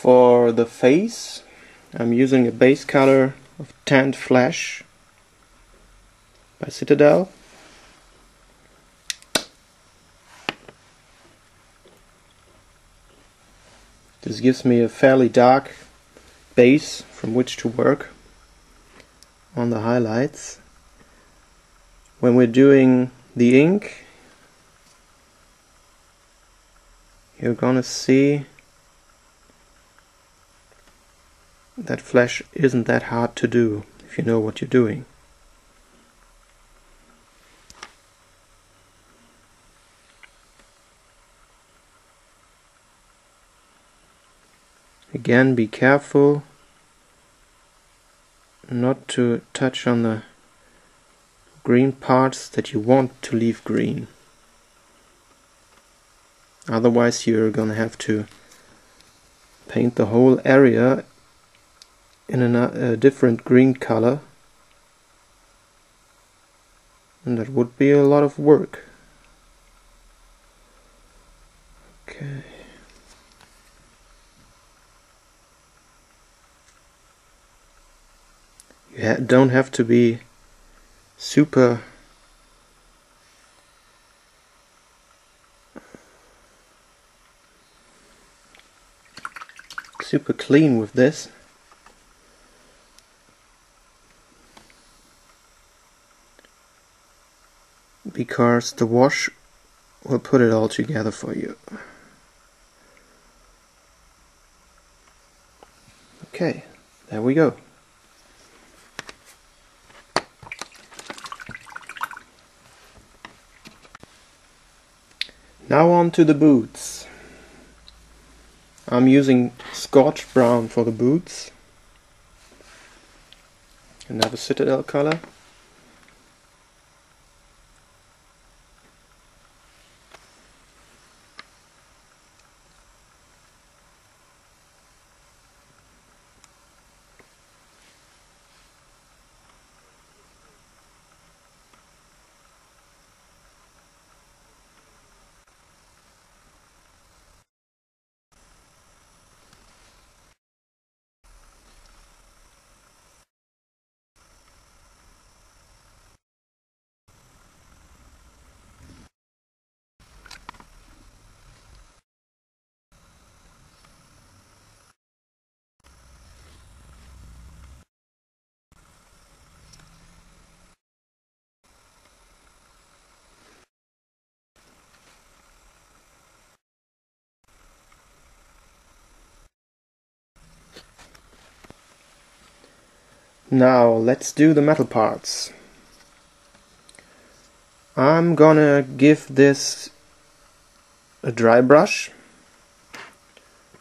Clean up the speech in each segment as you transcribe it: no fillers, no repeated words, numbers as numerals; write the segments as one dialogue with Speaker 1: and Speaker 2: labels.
Speaker 1: For the face, I'm using a base color of Tanned Flesh by Citadel. This gives me a fairly dark base from which to work on the highlights. When we're doing the ink, you're gonna see that flesh isn't that hard to do if you know what you're doing. Again, be careful not to touch on the green parts that you want to leave green. Otherwise you're gonna have to paint the whole area in a different green color, and that would be a lot of work. Okay. You don't have to be super clean with this. Because the wash will put it all together for you. Okay, there we go. Now on to the boots. I'm using Scorched Brown for the boots. Another Citadel color. Now let's do the metal parts. I'm gonna give this a dry brush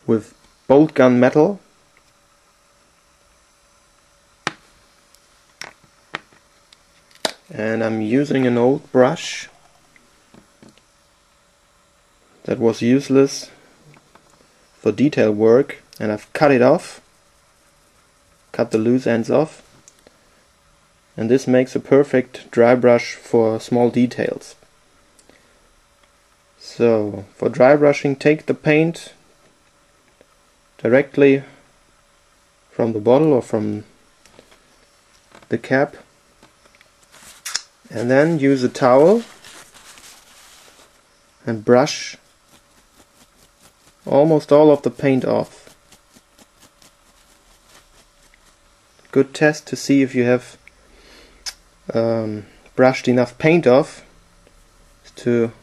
Speaker 1: with Boltgun Metal. And I'm using an old brush that was useless for detail work, and I've cut it off. Cut the loose ends off, and this makes a perfect dry brush for small details. So for dry brushing, take the paint directly from the bottle or from the cap, and then use a towel and brush almost all of the paint off. Good test to see if you have brushed enough paint off is to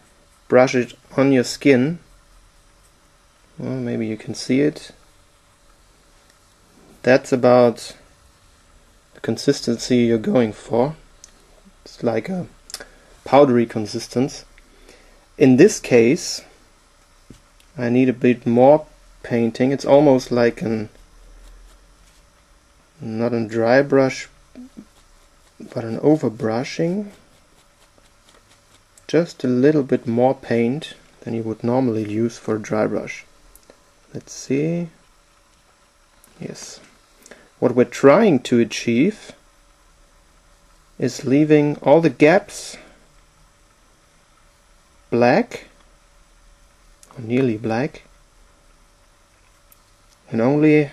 Speaker 1: brush it on your skin. Well, maybe you can see it. That's about the consistency you're going for. It's like a powdery consistence. In this case, I need a bit more painting. It's almost like not a dry brush, but an overbrushing. Just a little bit more paint than you would normally use for a dry brush. Let's see. Yes. What we're trying to achieve is leaving all the gaps black, or nearly black, can only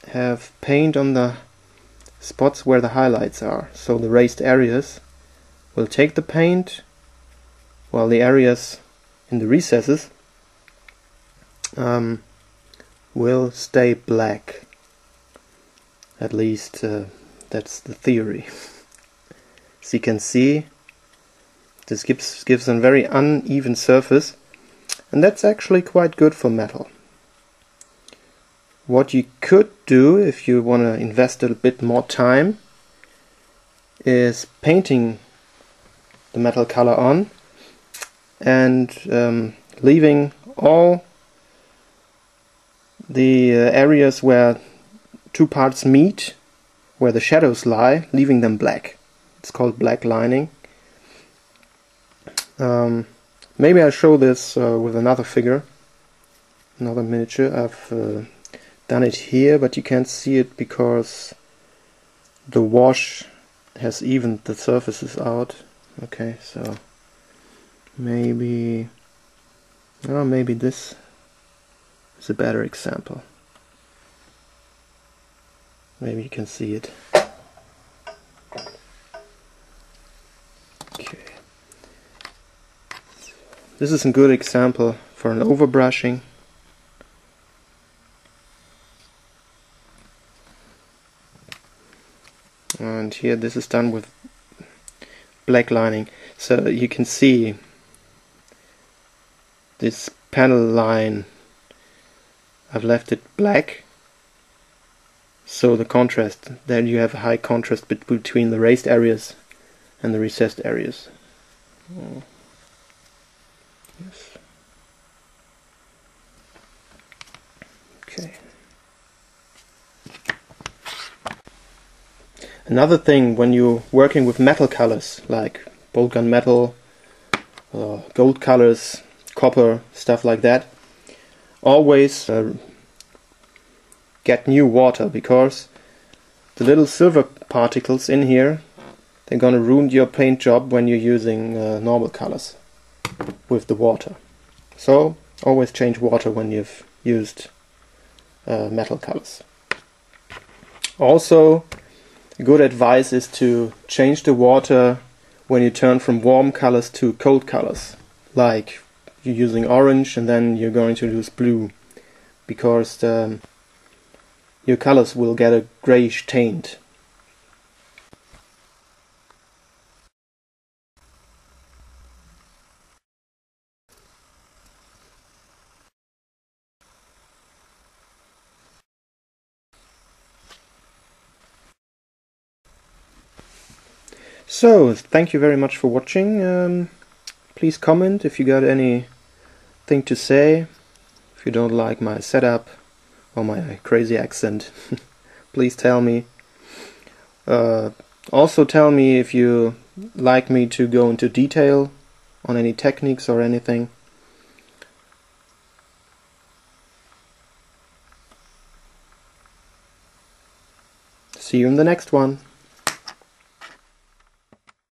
Speaker 1: have paint on the spots where the highlights are. So the raised areas will take the paint, while the areas in the recesses will stay black. At least that's the theory. As you can see, this gives a very uneven surface, and that's actually quite good for metal. What you could do if you want to invest a bit more time is painting the metal color on and leaving all the areas where two parts meet, where the shadows lie, leaving them black. It's called black lining. Maybe I'll show this with another figure, another miniature. I've done it here, but you can't see it because the wash has evened the surfaces out. Okay, so maybe this is a better example. Maybe you can see it. Okay. This is a good example for an overbrushing. And here this is done with black lining. So you can see this panel line, I've left it black. So the contrast, then you have a high contrast between the raised areas and the recessed areas. Oh. Yes. Okay. Another thing when you're working with metal colors like Boltgun Metal, gold colors, copper, stuff like that, always get new water, because the little silver particles in here, they're gonna ruin your paint job when you're using normal colors with the water. So always change water when you've used metal colors. Also, good advice is to change the water when you turn from warm colors to cold colors, like you're using orange and then you're going to use blue, because your colors will get a grayish taint. So, thank you very much for watching. Please comment if you got anything to say. If you don't like my setup or my crazy accent, please tell me. Also tell me if you like me to go into detail on any techniques or anything. See you in the next one.